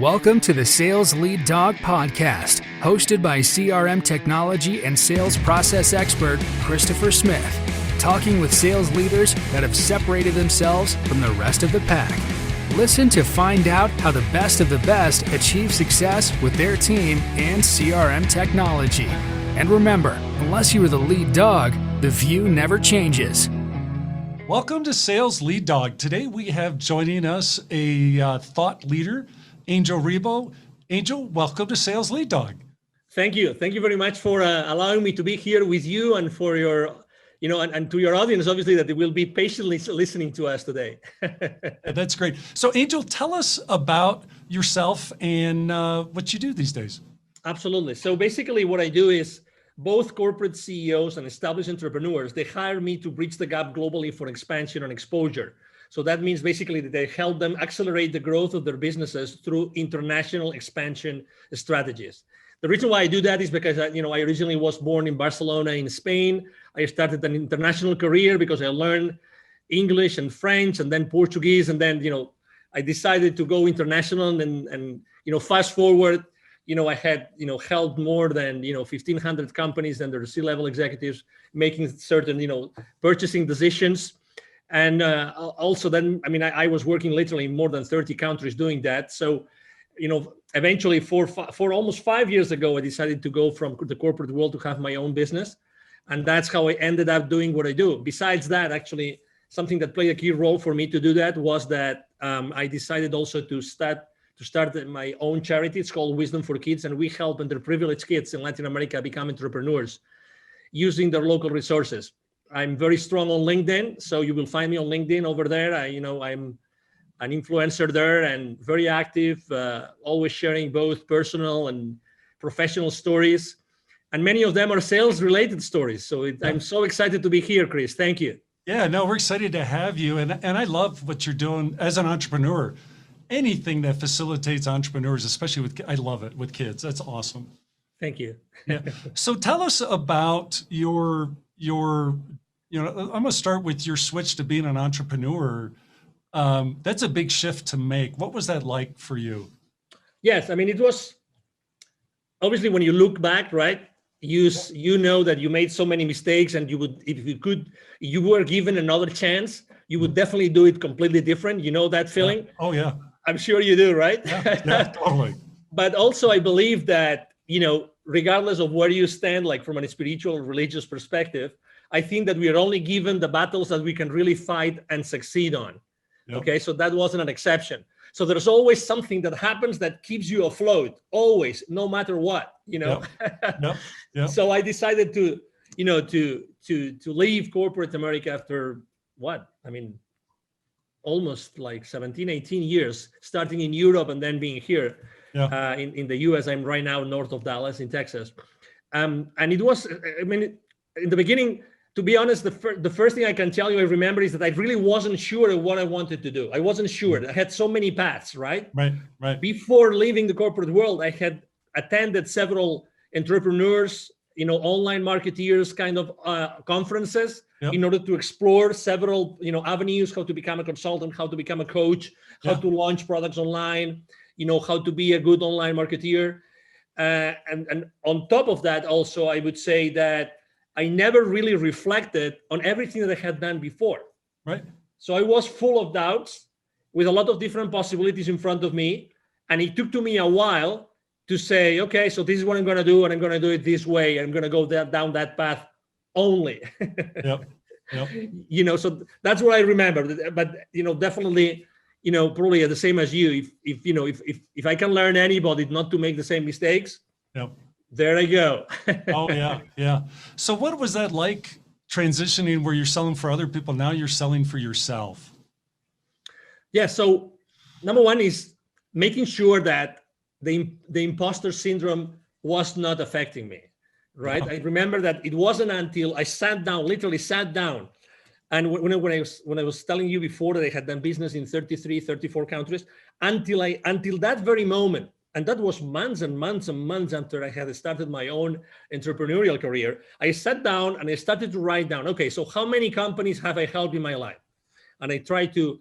Welcome to the Sales Lead Dog Podcast, hosted by CRM technology and sales process expert Christopher Smith, talking with sales leaders that have separated themselves from the rest of the pack. Listen to find out how the best of the best achieve success with their team and CRM technology. And remember, unless you are the lead dog, the view never changes. Welcome to Sales Lead Dog. Today we have joining us a thought leader, Angel RIBO. Angel, welcome to Sales Lead Dog. Thank you. Thank you very much for allowing me to be here with you and for your, and to your audience, obviously, that they will be patiently listening to us today. That's great. So Angel, tell us about yourself and what you do these days. Absolutely. So basically what I do is both corporate CEOs and established entrepreneurs, they hire me to bridge the gap globally for expansion and exposure. So that means basically that they help them accelerate the growth of their businesses through international expansion strategies. The reason why I do that is because I originally was born in Barcelona in Spain. I started an international career because I learned English and French and then Portuguese. And then, I decided to go international and fast forward, I had, helped more than, 1,500 companies and their C-level executives making certain, purchasing decisions. And also then, I was working literally in more than 30 countries doing that. So, eventually for almost 5 years ago, I decided to go from the corporate world to have my own business. And that's how I ended up doing what I do. Besides that, actually, something that played a key role for me to do that was that I decided also to start my own charity. It's called Wisdom for Kids. And we help underprivileged kids in Latin America become entrepreneurs using their local resources. I'm very strong on LinkedIn, so you will find me on LinkedIn over there. I'm an influencer there and very active, always sharing both personal and professional stories. And many of them are sales-related stories. So I'm so excited to be here, Chris. Thank you. Yeah, no, we're excited to have you. And I love what you're doing as an entrepreneur. Anything that facilitates entrepreneurs, especially I love it with kids. That's awesome. Thank you. Yeah. So tell us about your I'm going to start with your switch to being an entrepreneur. That's a big shift to make. What was that like for you? Yes, it was obviously when you look back, right? You know that you made so many mistakes, and you would, if you were given another chance, you would definitely do it completely different. You know that feeling? Yeah. Oh yeah. I'm sure you do, right? Yeah, totally. But also I believe that, regardless of where you stand, like from a spiritual, religious perspective, I think that we are only given the battles that we can really fight and succeed on. Yep. Okay, so that wasn't an exception. So there's always something that happens that keeps you afloat, always, no matter what, Yep. Yep. So I decided to leave corporate America after what? Almost like 17, 18 years, starting in Europe and then being here. Yeah. In the US. I'm right now north of Dallas in Texas. And it was, in the beginning, to be honest, the first thing I can tell you I remember is that I really wasn't sure of what I wanted to do. I wasn't sure. I had so many paths, right? Right. Before leaving the corporate world, I had attended several entrepreneurs, online marketeers kind of conferences. Yep. In order to explore several, avenues, how to become a consultant, how to become a coach, how to launch products online, how to be a good online marketeer. And on top of that, also, I would say that I never really reflected on everything that I had done before. Right. So I was full of doubts with a lot of different possibilities in front of me. And it took to me a while to say, okay, so this is what I'm going to do. And I'm going to do it this way. I'm going to go down that path only. Yep. So that's what I remember. But, definitely, probably the same as you, if I can learn anybody not to make the same mistakes, yep. There I go. Oh, yeah. So what was that like transitioning where you're selling for other people? Now you're selling for yourself. Yeah. So number one is making sure that the imposter syndrome was not affecting me, right? Yeah. I remember that it wasn't until I literally sat down. And when I was telling you before that I had done business in 33, 34 countries, until that very moment, and that was months and months and months after I had started my own entrepreneurial career, I sat down and I started to write down, okay, so how many companies have I helped in my life? And I tried to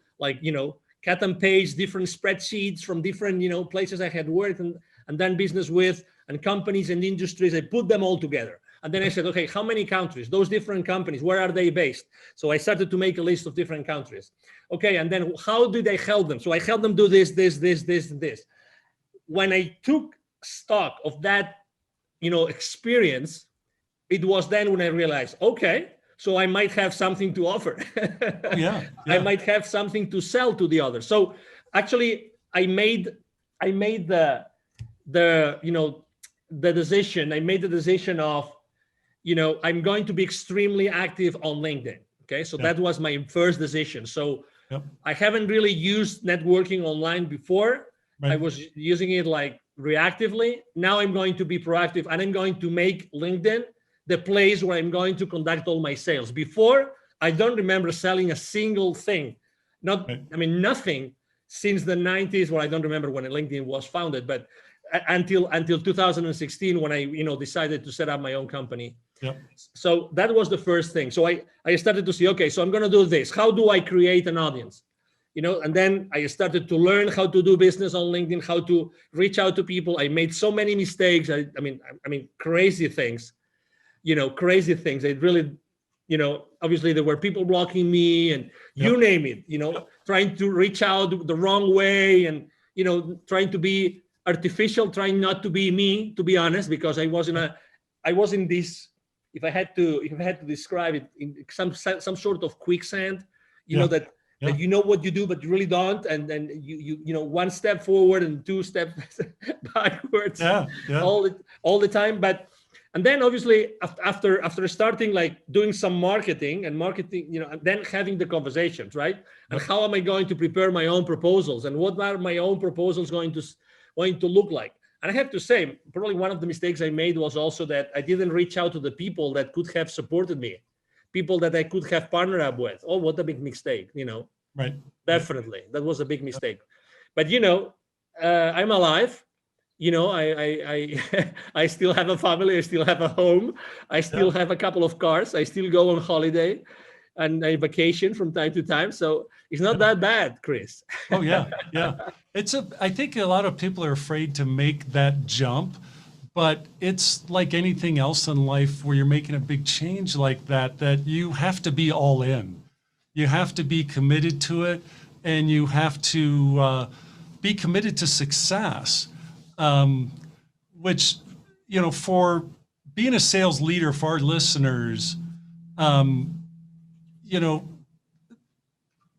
cut and paste different spreadsheets from different, places I had worked and done business with, and companies and industries. I put them all together. And then I said, okay, how many countries? Those different companies, where are they based? So I started to make a list of different countries. Okay, and then how did I help them? So I helped them do this, this, this, this, and this. When I took stock of that, experience, it was then when I realized, okay, so I might have something to offer. Yeah. I might have something to sell to the others. So actually, I made the decision. I made the decision of, I'm going to be extremely active on LinkedIn. Okay, so that was my first decision. So I haven't really used networking online before. Right. I was using it like reactively. Now I'm going to be proactive, and I'm going to make LinkedIn the place where I'm going to conduct all my sales. Before, I don't remember selling a single thing. Nothing since the 90s, well, I don't remember when LinkedIn was founded, but until 2016, when I decided to set up my own company. Yep. So that was the first thing. So I started to see, okay, so I'm going to do this. How do I create an audience? And then I started to learn how to do business on LinkedIn, how to reach out to people. I made so many mistakes. I mean, crazy things. Crazy things. It really, obviously there were people blocking me, and you name it, trying to reach out the wrong way, and, trying to be artificial, trying not to be me, to be honest, because I was in this, if I had to describe it, in some sort of quicksand, that you know what you do, but you really don't. And then you one step forward and two steps backwards all the time. And then obviously after starting like doing some marketing, and then having the conversations, right? And how am I going to prepare my own proposals, and what are my own proposals going to look like? And I have to say, probably one of the mistakes I made was also that I didn't reach out to the people that could have supported me, people that I could have partnered up with. Oh, what a big mistake, Right. Definitely. That was a big mistake. But, I'm alive. I still have a family. I still have a home. I still have a couple of cars. I still go on holiday and a vacation from time to time. So it's not that bad, Chris. Oh, yeah. Yeah. I think a lot of people are afraid to make that jump, but it's like anything else in life where you're making a big change like that you have to be all in. You have to be committed to it, and you have to be committed to success, which, for being a sales leader for our listeners,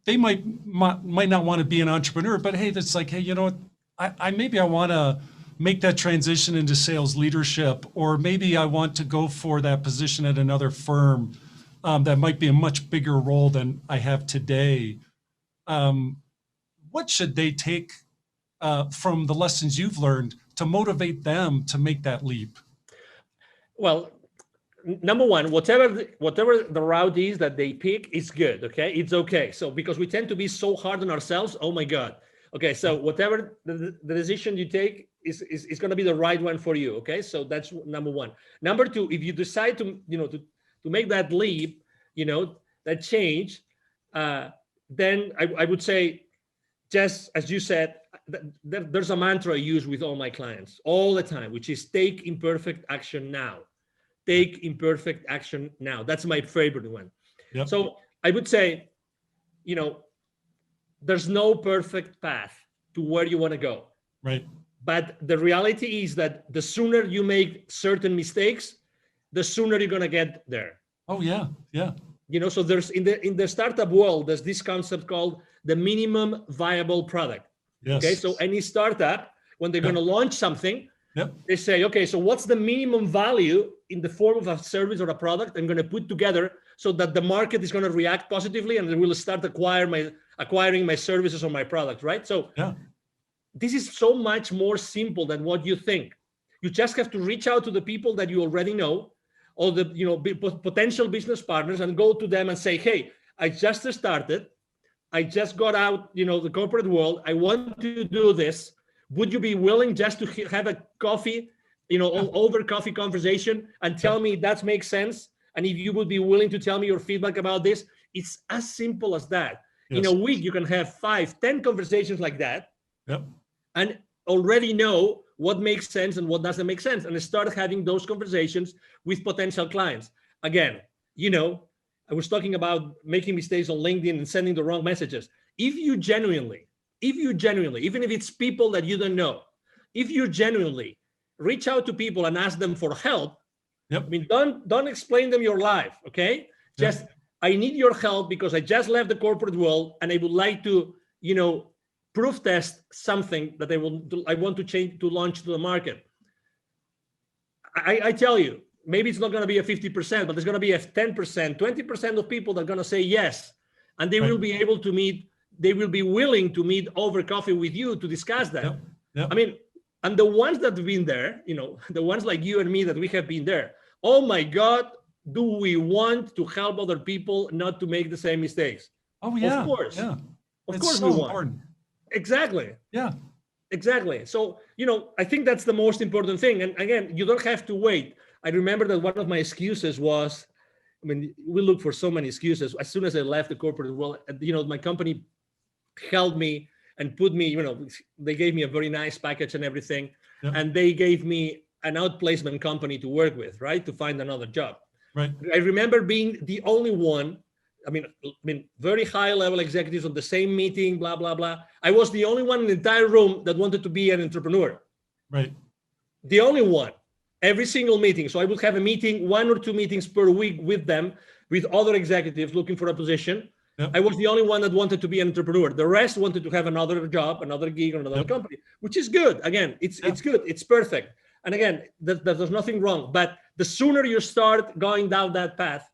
they might not want to be an entrepreneur, but hey, that's like, hey, maybe I want to make that transition into sales leadership, or maybe I want to go for that position at another firm that might be a much bigger role than I have today. What should they take from the lessons you've learned to motivate them to make that leap? Well, number one, whatever the route is that they pick is good. Okay, it's okay. So because we tend to be so hard on ourselves, oh my God. Okay, so whatever the decision you take is going to be the right one for you. Okay, so that's number one. Number two, if you decide to make that leap, that change, then I would say, just as you said, there's a mantra I use with all my clients all the time, which is take imperfect action now. Take imperfect action now. That's my favorite one. Yep. So I would say, there's no perfect path to where you want to go. Right. But the reality is that the sooner you make certain mistakes, the sooner you're going to get there. Oh, yeah. Yeah. So there's in the startup world, there's this concept called the minimum viable product. Yes. Okay. So any startup, when they're going to launch something, they say, okay, so what's the minimum value in the form of a service or a product I'm going to put together so that the market is going to react positively and they will start acquiring my services or my product, right? So this is so much more simple than what you think. You just have to reach out to the people that you already know, or the potential business partners, and go to them and say, hey, I just started. I just got out, the corporate world. I want to do this. Would you be willing just to have a coffee, over coffee conversation and tell me that makes sense? And if you would be willing to tell me your feedback about this, it's as simple as that. In a week, you can have 5, 10 conversations like that. Yep. And already know what makes sense and what doesn't make sense, and start having those conversations with potential clients. Again, I was talking about making mistakes on LinkedIn and sending the wrong messages. If you genuinely, even if it's people that you don't know, if you genuinely reach out to people and ask them for help, Yep. I mean, don't explain them your life, okay? Just, I need your help because I just left the corporate world and I would like to, proof test something that I want to change, to launch to the market. I tell you, maybe it's not going to be a 50%, but there's going to be a 10%, 20% of people that are going to say yes. And they will be able to meet, they will be willing to meet over coffee with you to discuss that. Yep. Yep. I mean, and the ones that have been there, the ones like you and me that we have been there, oh my God, do we want to help other people not to make the same mistakes? Oh yeah. Of course. Yeah. Of It's course so we want. important. Exactly. Yeah. Exactly. So, I think that's the most important thing. And again, you don't have to wait. I remember that one of my excuses was, we look for so many excuses. As soon as I left the corporate world, my company held me and put me, they gave me a very nice package and everything. Yep. And they gave me an outplacement company to work with, right? To find another job. Right. I remember being the only one, very high level executives on the same meeting, blah, blah, blah. I was the only one in the entire room that wanted to be an entrepreneur. Right. The only one, every single meeting. So I would have a meeting, 1 or 2 meetings per week with them, with other executives looking for a position. Yep. I was the only one that wanted to be an entrepreneur. The rest wanted to have another job, another gig, or another Yep. company, which is good. Again, it's good. It's perfect. And again, there's nothing wrong. But the sooner you start going down that path,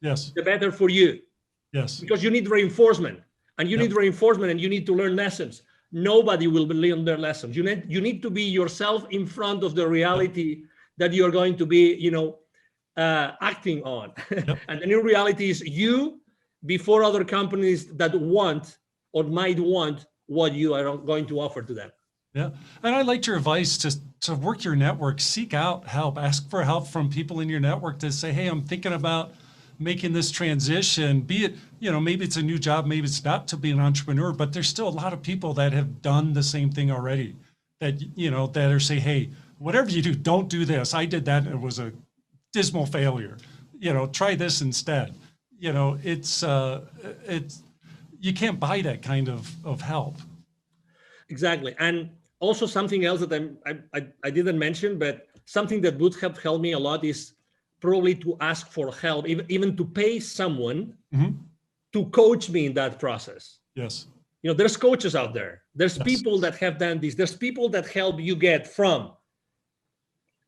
Yes. the better for you. Yes. Because you need reinforcement, and you Yep. need reinforcement, and you need to learn lessons. Nobody will learn their lessons. You need to be yourself in front of the reality that you're going to be, acting on. Yep. And the new reality is you before other companies that want or might want what you are going to offer to them. Yeah. And I liked your advice to work your network, seek out help, ask for help from people in your network to say, hey, I'm thinking about making this transition, be it, maybe it's a new job, maybe it's not to be an entrepreneur, but there's still a lot of people that have done the same thing already that, that are say, hey, whatever you do, don't do this. I did that and it was a dismal failure. Try this instead. It's you can't buy that kind of help. Exactly. And also something else that I didn't mention, but something that would have helped me a lot is probably to ask for help, even to pay someone to coach me in that process. Yes. There's coaches out there. There's Yes. people that have done this. There's people that help you get from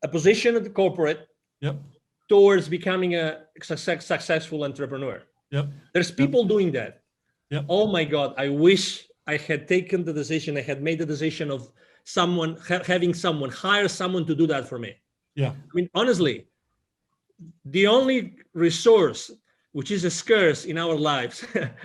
a position at the corporate Yep. towards becoming a successful entrepreneur. Yep. There's people doing that. Yep. Oh my God, I wish I had taken the decision. I had made the decision of someone, having someone, hire someone to do that for me. Yeah. Honestly, the only resource which is scarce in our lives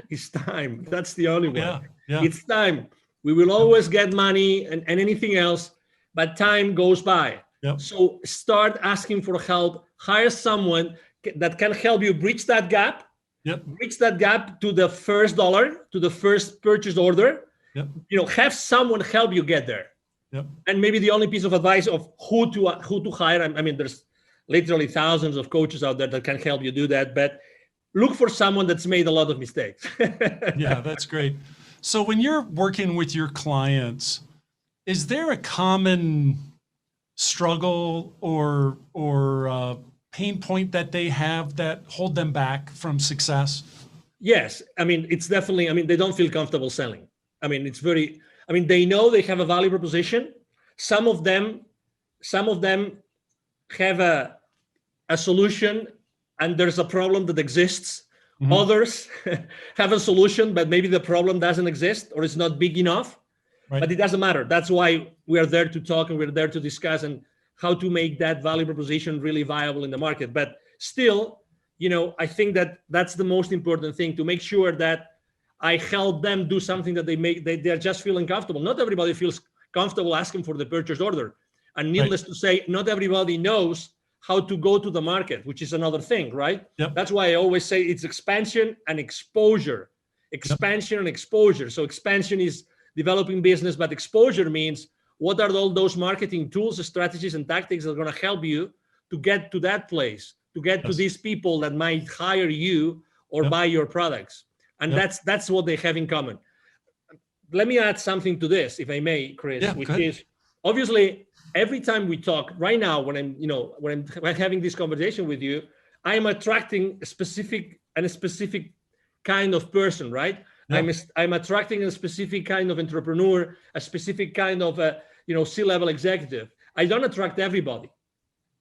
is time. That's the only one. Yeah. Yeah. It's time. We will always get money and anything else, but time goes by. Yep. So start asking for help. Hire someone that can help you bridge that gap. Yep. Bridge that gap to the first dollar, to the first purchase order. Yep. Have someone help you get there. Yep. And maybe the only piece of advice of who to hire. There's literally thousands of coaches out there that can help you do that, but look for someone that's made a lot of mistakes. Yeah, that's great. So when you're working with your clients, is there a common struggle or pain point that they have that hold them back from success? Yes. It's definitely, they don't feel comfortable selling. They know they have a value proposition. Some of them have a solution and there's a problem that exists. Mm-hmm. Others have a solution, but maybe the problem doesn't exist or it's not big enough. Right. But it doesn't matter. That's why we are there to talk and we're there to discuss and how to make that value proposition really viable in the market. But still, I think that's the most important thing, to make sure that I help them do something that they're just feeling comfortable. Not everybody feels comfortable asking for the purchase order. And needless to say, not everybody knows how to go to the market, which is another thing, right? Yep. That's why I always say it's expansion and exposure. expansion and exposure. So expansion is developing business, but exposure means what are all those marketing tools, strategies, and tactics that are going to help you to get to that place, to get to these people that might hire you or buy your products. And that's what they have in common. Let me add something to this, if I may, Chris, which is obviously every time we talk right now, when I'm having this conversation with you, I'm attracting a specific kind of person, right? I'm attracting a specific kind of entrepreneur, a specific kind of C-level executive. I don't attract everybody.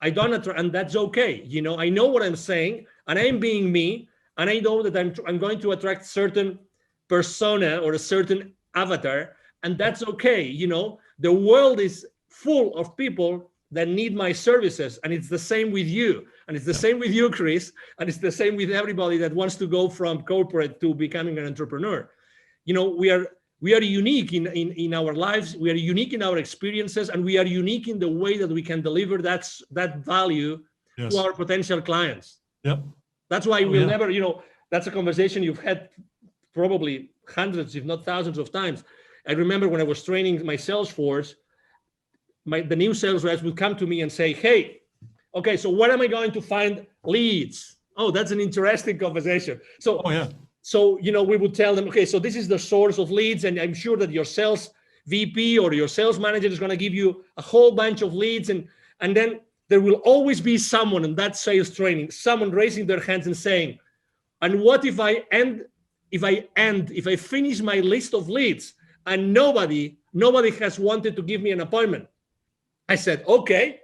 And that's okay. I know what I'm saying, and I'm being me, and I know that I'm going to attract certain persona or a certain avatar, and that's okay. The world is full of people that need my services, and it's the same with you, and it's the same with you, Chris, and it's the same with everybody that wants to go from corporate to becoming an entrepreneur. We are unique in our lives, we are unique in our experiences, and we are unique in the way that we can deliver that value to our potential clients. That's why we'll never, that's a conversation you've had probably hundreds, if not thousands of times. I remember when I was training my sales force, the new sales reps would come to me and say, hey, okay, so where am I going to find leads? Oh, that's an interesting conversation. So, we would tell them, okay, so this is the source of leads, and I'm sure that your sales VP or your sales manager is going to give you a whole bunch of leads, and then there will always be someone in that sales training, someone raising their hands and saying, and what if I finish my list of leads and nobody has wanted to give me an appointment? I said, okay,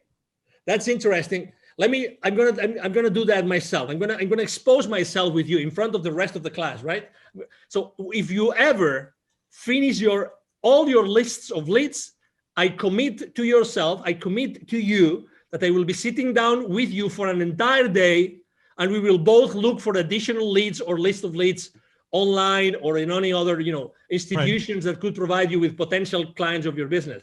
that's interesting. I'm gonna do that myself. I'm gonna expose myself with you in front of the rest of the class, right? So if you ever finish all your lists of leads, I commit to you that I will be sitting down with you for an entire day, and we will both look for additional leads or list of leads online or in any other institutions that could provide you with potential clients of your business.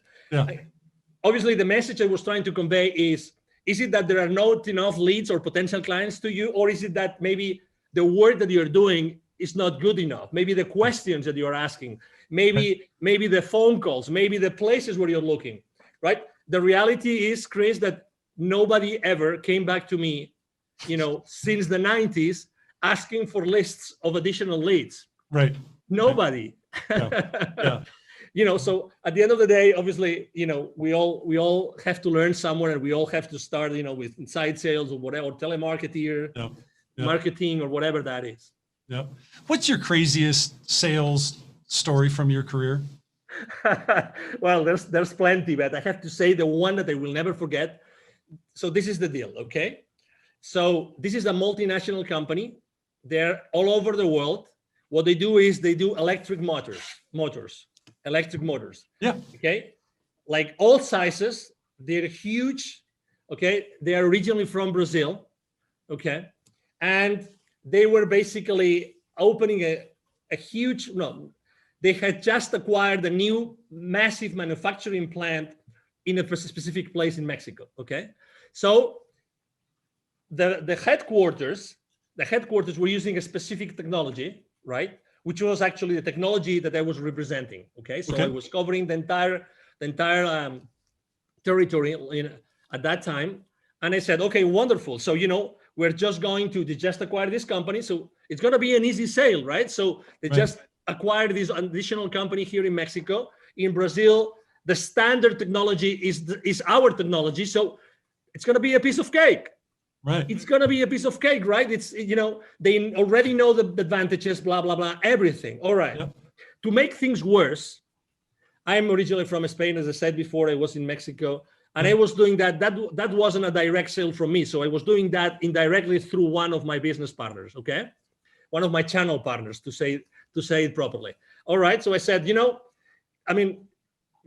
Obviously, the message I was trying to convey is it that there are not enough leads or potential clients to you, or is it that maybe the work that you're doing is not good enough? Maybe the questions that you're asking, maybe the phone calls, maybe the places where you're looking, right? The reality is, Chris, that nobody ever came back to me, since the 90s asking for lists of additional leads. Right. Nobody. So at the end of the day, obviously, we all have to learn somewhere, and we all have to start, with inside sales or whatever, or telemarketer, marketing, or whatever that is. What's your craziest sales story from your career? Well, there's plenty, but I have to say the one that I will never forget. So this is the deal, okay? So this is a multinational company. They're all over the world. What they do is they do electric motors. Okay. Like all sizes, they're huge. Okay. They are originally from Brazil. Okay. And they were basically opening they had just acquired a new massive manufacturing plant in a specific place in Mexico. Okay. So the headquarters were using a specific technology, right? Which was actually the technology that I was representing. Okay, so I was covering the entire territory at that time, and I said, okay, wonderful. So we're just going to just acquire this company, so it's going to be an easy sale, right? So they just acquired this additional company here in Mexico. In Brazil, the standard technology is our technology, so it's going to be a piece of cake. Right. It's going to be a piece of cake, right? It's, they already know the advantages, blah, blah, blah, everything. All right. To make things worse, I'm originally from Spain. As I said before, I was in Mexico, and I was doing that. That wasn't a direct sale from me. So I was doing that indirectly through one of my business partners. Okay. One of my channel partners, to say it properly. All right. So I said,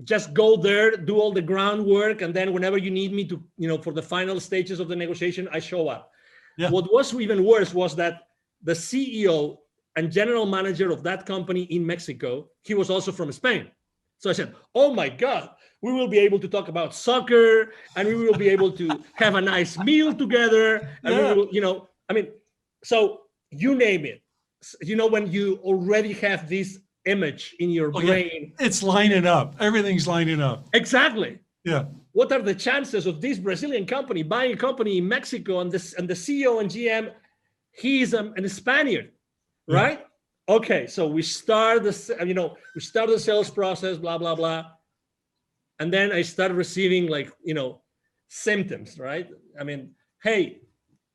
just go there, do all the groundwork, and then whenever you need me to, for the final stages of the negotiation, I show up. What was even worse was that the CEO and general manager of that company in Mexico, he was also from Spain. So I said, oh my God, we will be able to talk about soccer, and we will be able to have a nice meal together. And we will, so you name it. when you already have this image in your brain. Yeah. It's lining up. Everything's lining up. Exactly. Yeah. What are the chances of this Brazilian company buying a company in Mexico, and the CEO and GM, he is a Spaniard, right? Yeah. Okay, so we start the sales process, blah blah blah, and then I start receiving symptoms, right? I mean, hey,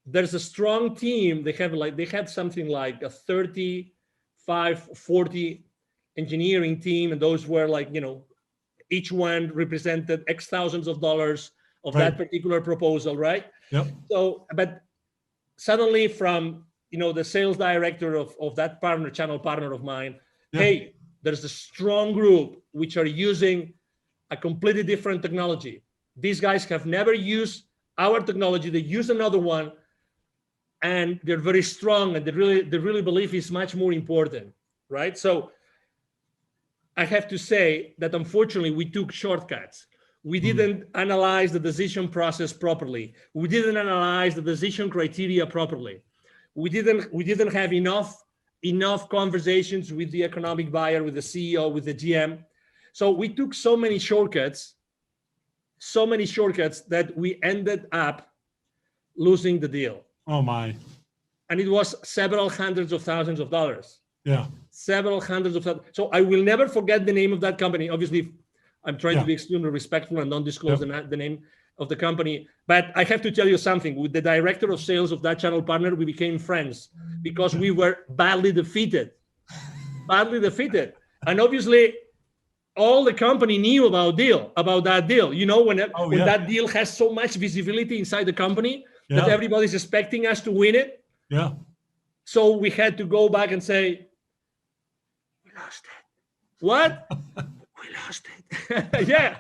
there's a strong team. They had something like a 35, 40 engineering team, and those were each one represented X thousands of dollars of that particular proposal, right? Yep. So, but suddenly from, the sales director of that channel partner of mine, hey, there's a strong group which are using a completely different technology. These guys have never used our technology. They use another one, and they're very strong, and they really believe it's much more important, right? So I have to say that unfortunately we took shortcuts. We didn't analyze the decision process properly. We didn't analyze the decision criteria properly. We didn't have enough conversations with the economic buyer, with the CEO, with the GM. So we took so many shortcuts that we ended up losing the deal. Oh my. And it was several hundreds of thousands of dollars. Yeah. Several hundreds of thousands. So I will never forget the name of that company. Obviously, I'm trying to be extremely respectful and don't disclose the name of the company. But I have to tell you something. With the director of sales of that channel partner, we became friends because we were badly defeated. And obviously, all the company knew about that deal. When that deal has so much visibility inside the company that everybody's expecting us to win it. Yeah. So we had to go back and say, we lost it. What? We lost it. Yeah,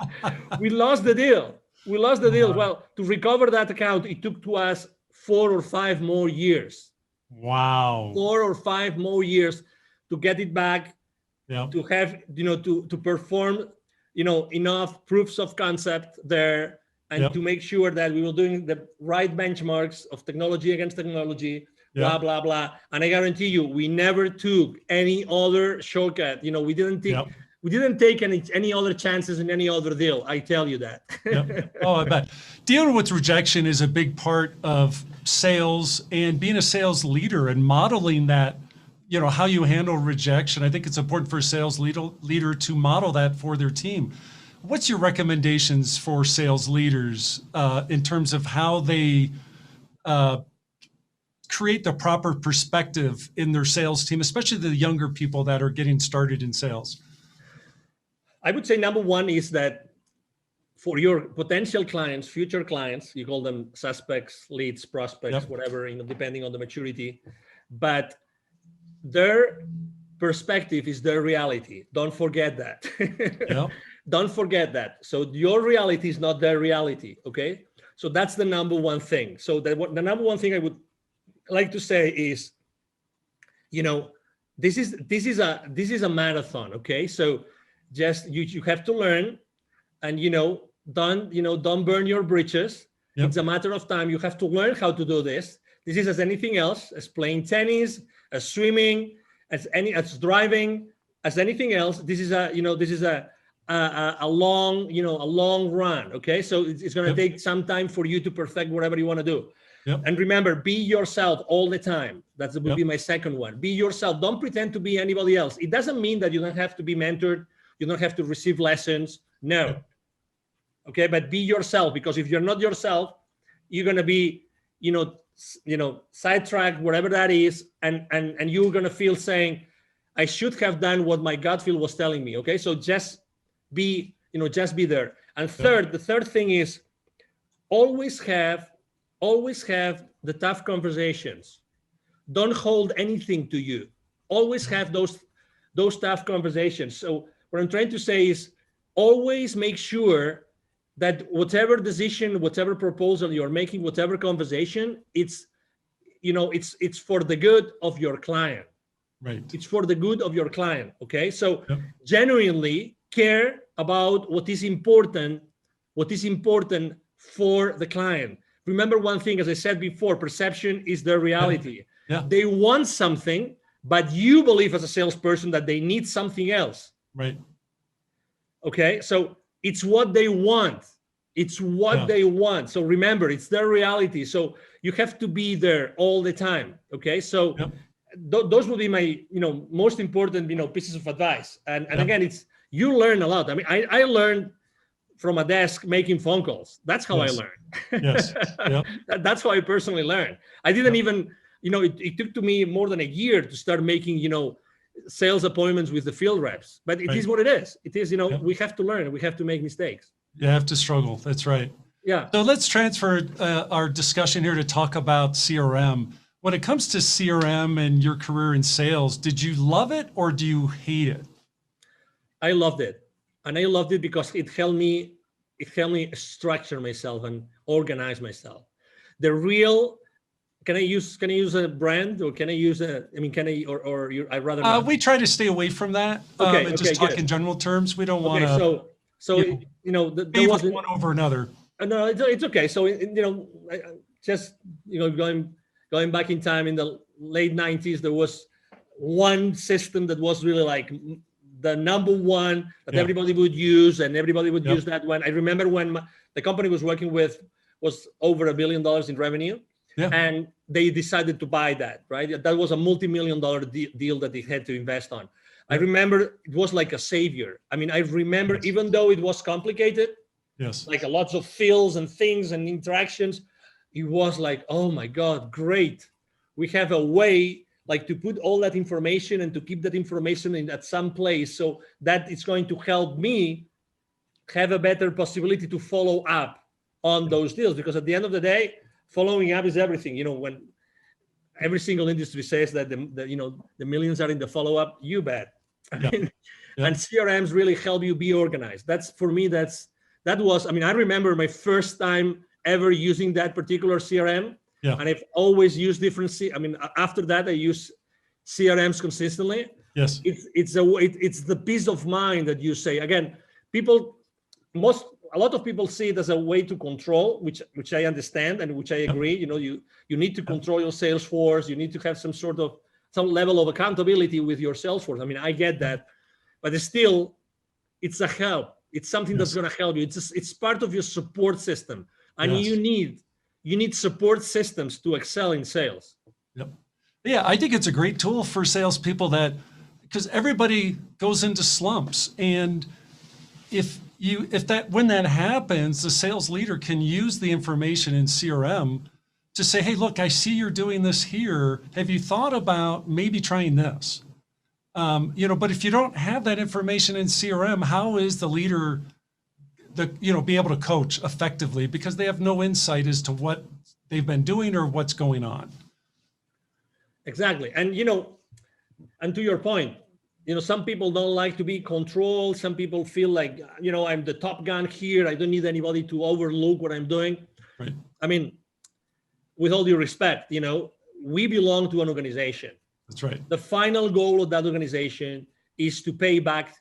we lost the deal. Well, to recover that account, it took to us 4 or 5 more years. Wow. 4 or 5 more years to get it back, to have, to perform, enough proofs of concept there, and to make sure that we were doing the right benchmarks of technology against technology, blah, blah, blah. And I guarantee you, we never took any other shortcut. We didn't take any other chances in any other deal. I tell you that. Oh, I bet. Dealing with rejection is a big part of sales, and being a sales leader and modeling that, how you handle rejection. I think it's important for a sales leader to model that for their team. What's your recommendations for sales leaders in terms of how they create the proper perspective in their sales team, especially the younger people that are getting started in sales? I would say number one is that for your potential clients, future clients, you call them suspects, leads, prospects, whatever, depending on the maturity, but their perspective is their reality. Don't forget that. Don't forget that. So your reality is not their reality. Okay. So that's the number one thing. So the number one thing I would like to say is, this is a marathon. Okay. So just you have to learn, and don't burn your bridges. It's a matter of time. You have to learn how to do this. This is as anything else, as playing tennis, as swimming, as driving, as anything else. This is a long run. Okay, so it's going to take some time for you to perfect whatever you want to do. And remember, be yourself all the time. That would be my second one. Be yourself. Don't pretend to be anybody else. It doesn't mean that you don't have to be mentored. You don't have to receive lessons. No. Okay, but be yourself, because if you're not yourself, you're going to be, sidetracked, whatever that is, and you're going to feel saying, I should have done what my gut feel was telling me. Okay, so just be there. And the third thing is always have the tough conversations. Don't hold anything to you. Always have those tough conversations. So what I'm trying to say is always make sure that whatever decision, whatever proposal you're making, whatever conversation, it's for the good of your client. Right. It's for the good of your client. Okay. So genuinely care about what is important for the client. Remember one thing, as I said before, perception is their reality. They want something, but you believe as a salesperson that they need something else. Right. Okay. So it's what they want. It's what they want. So remember, it's their reality. So you have to be there all the time. Okay. So those would be my, most important, pieces of advice. And again, you learn a lot. I mean, I learned from a desk making phone calls. That's how I learned. Yes. Yep. That's how I personally learned. I didn't even, it took to me more than a year to start making, sales appointments with the field reps, but it is what it is. It is, we have to learn, we have to make mistakes. You have to struggle. That's right. Yeah. So let's transfer our discussion here to talk about CRM. When it comes to CRM and your career in sales, did you love it or do you hate it? I loved it. And I loved it because it helped me structure myself and organize myself. The real, can I use a brand, or can I use I'd rather not? We try to stay away from that. And just talk in general terms. We don't want to. There wasn't one over another. No, it's okay. So just going back in time in the late 90s, there was one system that was really like the number one that everybody would use, and everybody would use that one. I remember when the company was working with was over $1 billion in revenue, and they decided to buy that. Right, that was a multi-million-dollar deal that they had to invest on. I remember it was like a savior. I mean, I remember even though it was complicated, like lots of fields and things and interactions, it was like, oh my God, great. We have a way like to put all that information and to keep that information at some place so that it's going to help me have a better possibility to follow up on those deals. Because at the end of the day, following up is everything. When every single industry says that the millions are in the follow-up, you bet. And CRMs really help you be organized. That's for me, that was, I remember my first time ever using that particular CRM. And I've always used different, after that, I use CRMs consistently. Yes. It's the peace of mind that you say. Again, a lot of people see it as a way to control, which I understand and which I agree. You need to control your sales force. You need to have some level of accountability with your sales force. I get that, but it's a help. It's something that's going to help you. It's part of your support system, and you need support systems to excel in sales. Yeah, I think it's a great tool for salespeople because everybody goes into slumps, and when that happens, the sales leader can use the information in CRM to say, hey, look, I see you're doing this here. Have you thought about maybe trying this? But if you don't have that information in CRM, how is the leader be able to coach effectively, because they have no insight as to what they've been doing or what's going on? Exactly. And, and to your point, some people don't like to be controlled. Some people feel like, I'm the top gun here. I don't need anybody to overlook what I'm doing. Right. With all due respect, we belong to an organization. That's right. The final goal of that organization is to pay back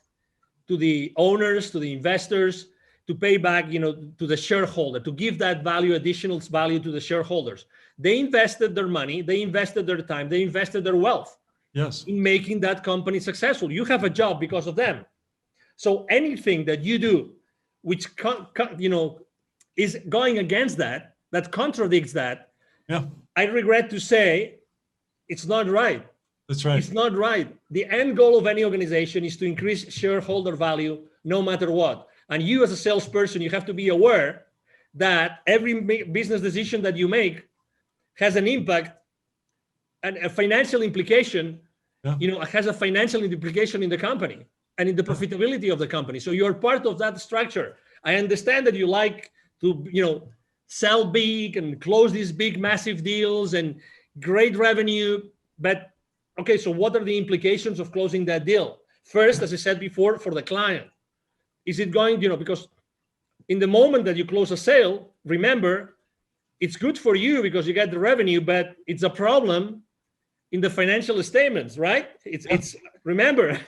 to the owners, to the investors, to pay back, to the shareholder, to give that additional value to the shareholders. They invested their money, they invested their time, they invested their wealth in making that company successful. You have a job because of them. So anything that you do, which is going against that contradicts that, I regret to say, it's not right. That's right. It's not right. The end goal of any organization is to increase shareholder value no matter what. And you as a salesperson, you have to be aware that every business decision that you make has an impact and a financial implication, has a financial implication in the company and in the profitability of the company. So you're part of that structure. I understand that you like to, sell big and close these big, massive deals and great revenue. But okay, so what are the implications of closing that deal? First, as I said before, for the client, is it going, because in the moment that you close a sale, remember, it's good for you because you get the revenue, but it's a problem in the financial statements, right? It's remember,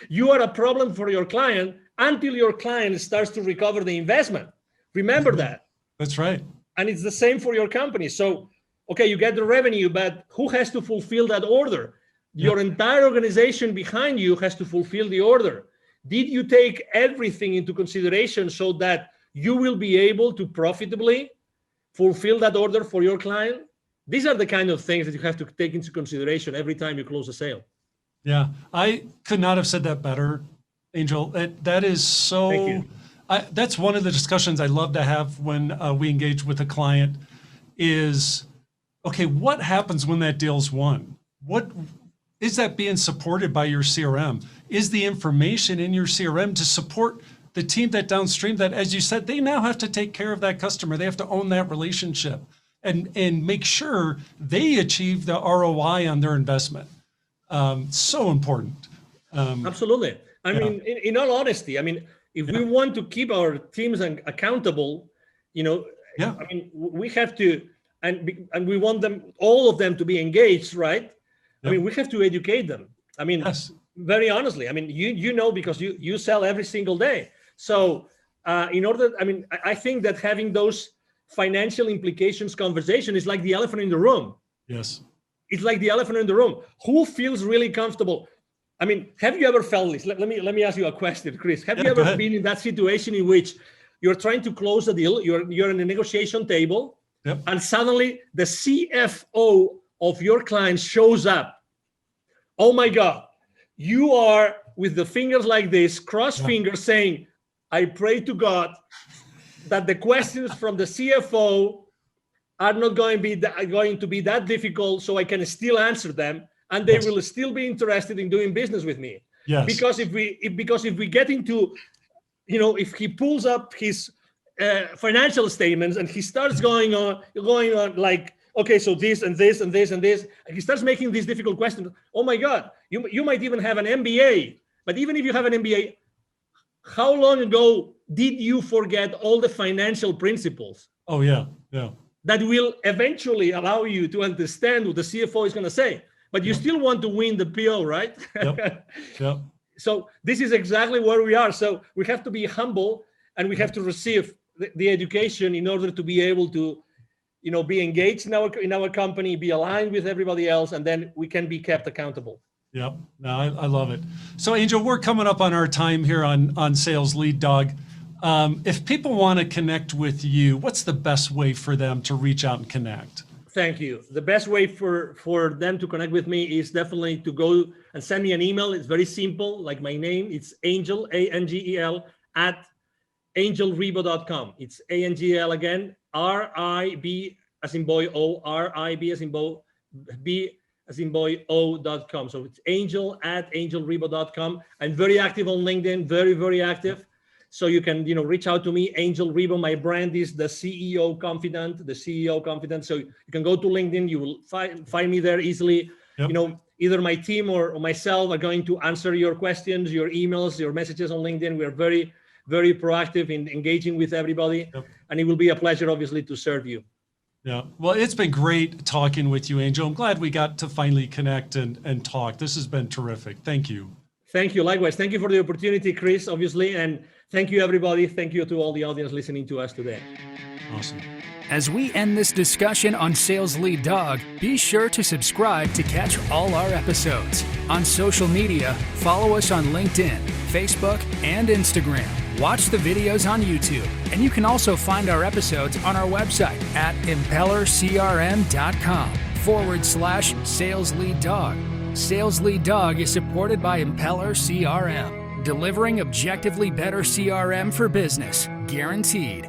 you are a problem for your client until your client starts to recover the investment. Remember that. That's right. And it's the same for your company. So, okay, you get the revenue, but who has to fulfill that order? Your entire organization behind you has to fulfill the order. Did you take everything into consideration so that you will be able to profitably fulfill that order for your client? These are the kind of things that you have to take into consideration every time you close a sale. Yeah, I could not have said that better, Angel. That is so. Thank you. That's one of the discussions I love to have when we engage with a client is, okay, what happens when that deal's won? What is that being supported by your CRM? Is the information in your CRM to support the team that downstream that, as you said, they now have to take care of that customer. They have to own that relationship and make sure they achieve the ROI on their investment. So important. Absolutely. I mean, in all honesty, I mean, if we want to keep our teams accountable, I mean, we have to, and we want them, all of them, to be engaged, right? I mean, we have to educate them. I mean, very honestly, I mean, you know, because you sell every single day. So I think that having those financial implications conversation is like the elephant in the room. Yes. It's like the elephant in the room. Who feels really comfortable? I mean, have you ever felt this? Let me ask you a question, Chris. Have you ever been in that situation in which you're trying to close a deal, you're in a negotiation table, and suddenly the CFO of your client shows up? Oh my God, you are with the fingers like this, cross fingers, saying, I pray to God that the questions from the CFO are not going to be that difficult, so I can still answer them, and they will still be interested in doing business with me. Yes. Because if we get into, if he pulls up his financial statements and he starts going on like, okay, so this and this and this and this, and he starts making these difficult questions. Oh my God, you might even have an MBA, but even if you have an MBA, how long ago did you forget all the financial principles? Oh yeah. That will eventually allow you to understand what the CFO is going to say, but you still want to win the PO, right? Yep. So this is exactly where we are. So we have to be humble, and we have to receive the education in order to be able to, be engaged in our company, be aligned with everybody else, and then we can be kept accountable. Yep. No, I love it. So Angel, we're coming up on our time here on Sales Lead Dog. If people want to connect with you, what's the best way for them to reach out and connect? Thank you. The best way for them to connect with me is definitely to go and send me an email. It's very simple, like my name. It's Angel, Angel, at angelribo.com. It's ANGL again, RIB as in boy, O, RIB as in boy, B as in boy, O.com. So it's Angel at angelribo.com. I'm very active on LinkedIn, very, very active. So you can, reach out to me, Angel RIBO. My brand is the CEO Confidant, the CEO Confidant. So you can go to LinkedIn. You will find me there easily. Yep. Either my team or myself are going to answer your questions, your emails, your messages on LinkedIn. We're very, very proactive in engaging with everybody. Yep. And it will be a pleasure, obviously, to serve you. Yeah. Well, it's been great talking with you, Angel. I'm glad we got to finally connect and talk. This has been terrific. Thank you. Thank you. Likewise. Thank you for the opportunity, Chris, obviously. And thank you, everybody. Thank you to all the audience listening to us today. Awesome. As we end this discussion on Sales Lead Dog, be sure to subscribe to catch all our episodes. On social media, follow us on LinkedIn, Facebook, and Instagram. Watch the videos on YouTube, and you can also find our episodes on our website at impellercrm.com/Sales Lead Dog. Sales Lead Dog is supported by Impeller CRM, delivering objectively better CRM for business, guaranteed.